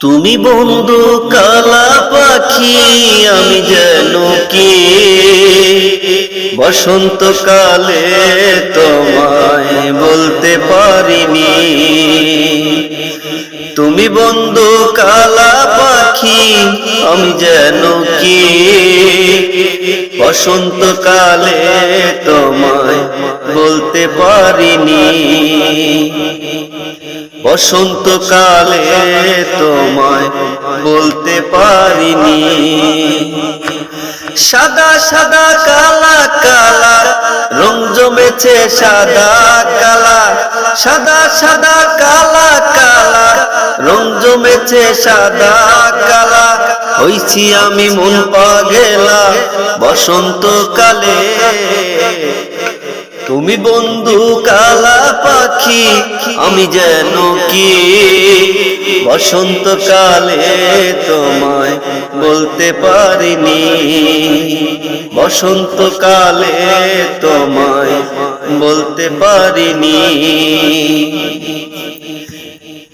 তুমি বন্ধু কালা পাখি, আমি যেন কি বসন্তকালে তোমায় বলতে পারিনি। তুমি বন্ধু কালা পাখি, আমি যেন কি বসন্তকালে তোমায় বলতে পারিনি। বসন্তকালে তোমায় বলতে পারিনি। সাদা সাদা কালা কালা রং জমেছে সাদা কালা, সাদা সাদা কালা কালা রং জমেছে সাদা কালা। হইছি আমি মন পাগেলা বসন্তকালে। তুমি বন্ধু কালা পাখি, আমি যেন কি বসন্তকালে তোমায় বলতে পারিনি। বসন্তকালে তোমায় বলতে পারিনি।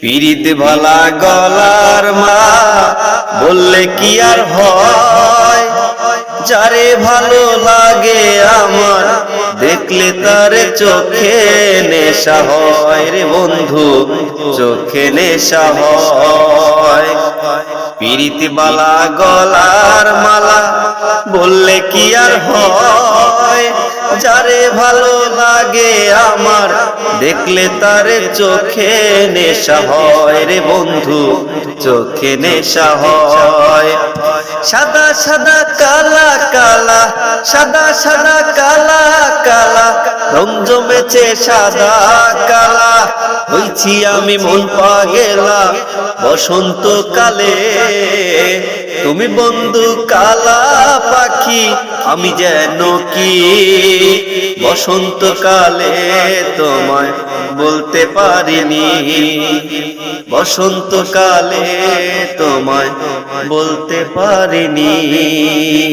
পিরিত ভালা গলার মা বললে কি আর হয়, যারে ভালো লাগে আমার দেখলে তার চোখে নেশা হয় রে বন্ধু, চোখে নেশা হয়। পিরিতি বালা গলার মালা বললে কি আর হয়, যারে ভালো লাগে আমার দেখলে তার চোখে নেশা হয় রে বন্ধু, চোখে নেশা হয়। সাদা সাদা কালা কালা, সাদা সাদা কালা কালা রং জমেছে সাদা কালা। হইছি আমি মন পাগেলা বসন্তকালে। তুমি বন্ধু কালা পাখি, আমি যেন কি বসন্তকালে তোমায় বলতে পারিনি। বসন্তকালে তোমায় বলতে পারিনি।